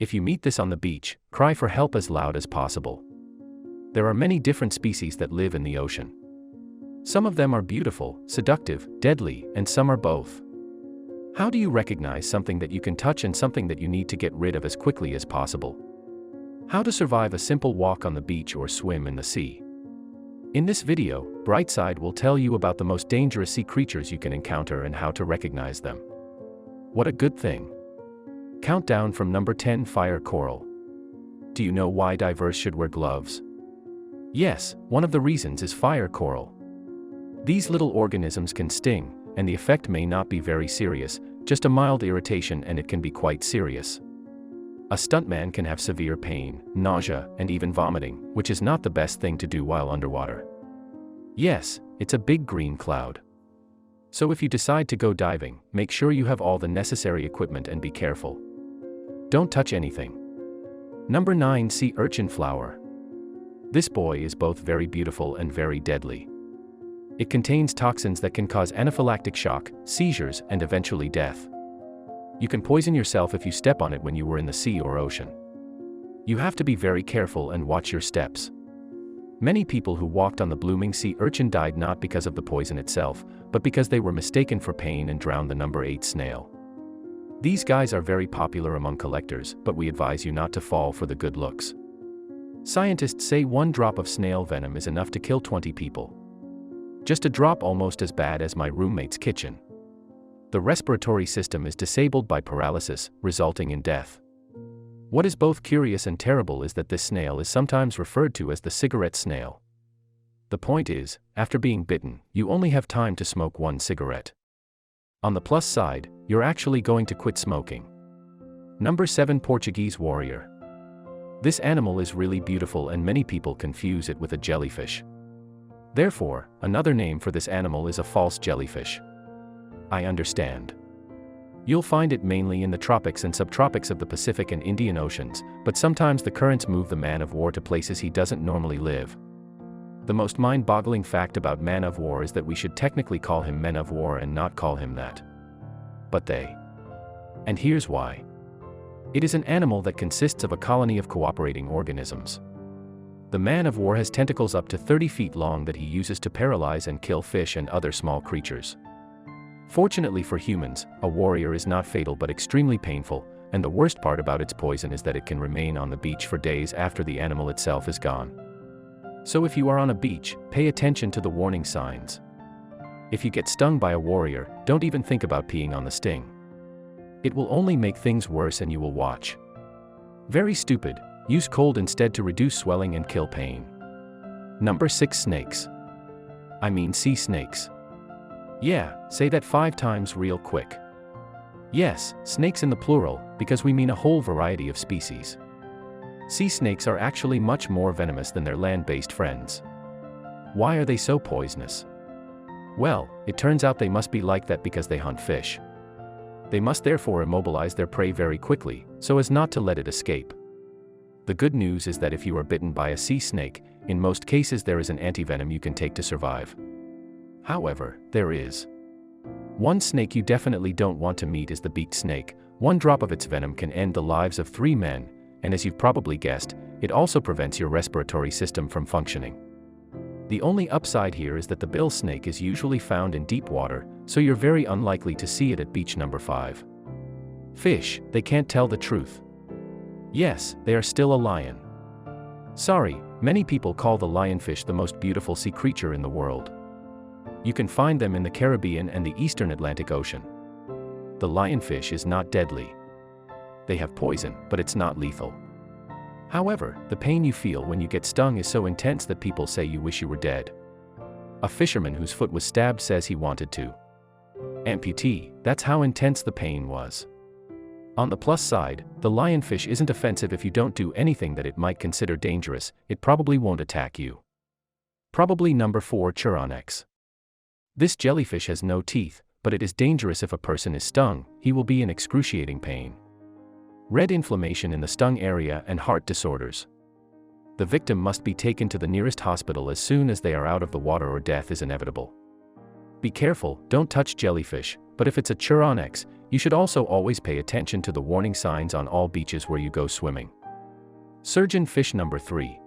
If you meet this on the beach, cry for help as loud as possible. There are many different species that live in the ocean. Some of them are beautiful, seductive, deadly, and some are both. How do you recognize something that you can touch and something that you need to get rid of as quickly as possible? How to survive a simple walk on the beach or swim in the sea? In this video, Brightside will tell you about the most dangerous sea creatures you can encounter and how to recognize them. What a good thing! Countdown from number 10. Fire coral. Do you know why divers should wear gloves? Yes, one of the reasons is fire coral. These little organisms can sting, and the effect may not be very serious, just a mild irritation, and it can be quite serious. A stuntman can have severe pain, nausea, and even vomiting, which is not the best thing to do while underwater. Yes, it's a big green cloud. So if you decide to go diving, make sure you have all the necessary equipment and be careful. Don't touch anything. Number 9. Sea urchin flower. This boy is both very beautiful and very deadly. It contains toxins that can cause anaphylactic shock, seizures, and eventually death. You can poison yourself if you step on it when you were in the sea or ocean. You have to be very careful and watch your steps. Many people who walked on the blooming sea urchin died not because of the poison itself, but because they were mistaken for pain and drowned the number 8 snail. These guys are very popular among collectors, but we advise you not to fall for the good looks. Scientists say 1 drop of snail venom is enough to kill 20 people. Just a drop, almost as bad as my roommate's kitchen. The respiratory system is disabled by paralysis, resulting in death. What is both curious and terrible is that this snail is sometimes referred to as the cigarette snail. The point is, after being bitten, you only have time to smoke 1 cigarette. On the plus side, you're actually going to quit smoking. Number 7. Portuguese warrior. This animal is really beautiful and many people confuse it with a jellyfish. Therefore, another name for this animal is a false jellyfish. I understand. You'll find it mainly in the tropics and subtropics of the Pacific and Indian Oceans, but sometimes the currents move the man-of-war to places he doesn't normally live. The most mind-boggling fact about man-of-war is that we should technically call him men-of-war and not call him that. But they. And here's why. It is an animal that consists of a colony of cooperating organisms. The man-of-war has tentacles up to 30 feet long that he uses to paralyze and kill fish and other small creatures. Fortunately for humans, a warrior is not fatal but extremely painful, and the worst part about its poison is that it can remain on the beach for days after the animal itself is gone. So if you are on a beach, pay attention to the warning signs. If you get stung by a warrior, don't even think about peeing on the sting. It will only make things worse and you will watch. Very stupid. Use cold instead to reduce swelling and kill pain. Number 6. Snakes. I mean sea snakes. Yeah, say that 5 times real quick. Yes, snakes in the plural, because we mean a whole variety of species. Sea snakes are actually much more venomous than their land-based friends. Why are they so poisonous? Well, it turns out they must be like that because they hunt fish. They must therefore immobilize their prey very quickly, so as not to let it escape. The good news is that if you are bitten by a sea snake, in most cases there is an antivenom you can take to survive. However, there is one snake you definitely don't want to meet is the beaked snake. 1 drop of its venom can end the lives of 3 men, and as you've probably guessed, it also prevents your respiratory system from functioning. The only upside here is that the bill snake is usually found in deep water, so you're very unlikely to see it at beach number 5. Fish, they can't tell the truth. Yes, they are still a lion. Sorry, many people call the lionfish the most beautiful sea creature in the world. You can find them in the Caribbean and the Eastern Atlantic Ocean. The lionfish is not deadly. They have poison, but it's not lethal. However, the pain you feel when you get stung is so intense that people say you wish you were dead. A fisherman whose foot was stabbed says he wanted to amputee, that's how intense the pain was. On the plus side, the lionfish isn't offensive if you don't do anything that it might consider dangerous. It probably won't attack you. Probably number 4. Chironex. This jellyfish has no teeth, but it is dangerous if a person is stung. He will be in excruciating pain. Red inflammation in the stung area and heart disorders. The victim must be taken to the nearest hospital as soon as they are out of the water or death is inevitable. Be careful, don't touch jellyfish, but if it's a Chironex, You should also always pay attention to the warning signs on all beaches where you go swimming. Surgeonfish number 3.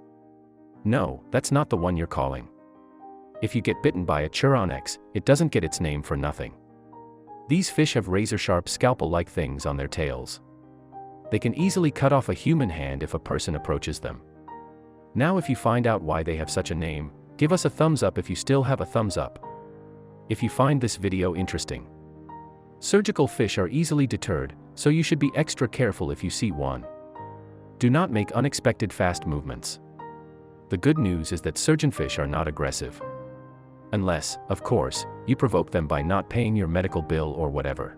No, that's not the one you're calling. If you get bitten by a Chironex, it doesn't get its name for nothing. These fish have razor-sharp scalpel-like things on their tails. They can easily cut off a human hand if a person approaches them. Now if you find out why they have such a name, give us a thumbs up if you still have a thumbs up. If you find this video interesting. Surgical fish are easily deterred, so you should be extra careful if you see one. Do not make unexpected fast movements. The good news is that surgeonfish are not aggressive. Unless, of course, you provoke them by not paying your medical bill or whatever.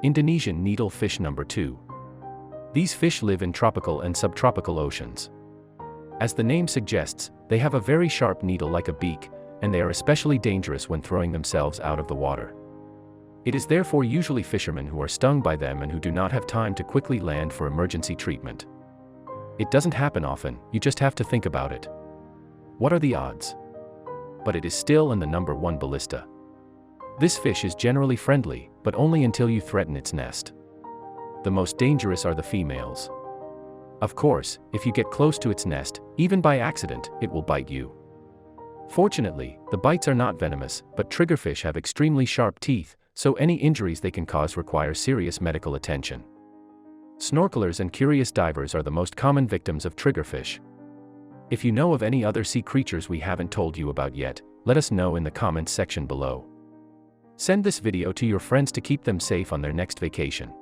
Indonesian needlefish number 2. These fish live in tropical and subtropical oceans. As the name suggests, they have a very sharp needle like a beak, and they are especially dangerous when throwing themselves out of the water. It is therefore usually fishermen who are stung by them and who do not have time to quickly land for emergency treatment. It doesn't happen often, you just have to think about it. What are the odds? But it is still in the number 1 ballista. This fish is generally friendly, but only until you threaten its nest. The most dangerous are the females. Of course, if you get close to its nest, even by accident, it will bite you. Fortunately, the bites are not venomous, but triggerfish have extremely sharp teeth, so any injuries they can cause require serious medical attention. Snorkelers and curious divers are the most common victims of triggerfish. If you know of any other sea creatures we haven't told you about yet, let us know in the comments section below. Send this video to your friends to keep them safe on their next vacation.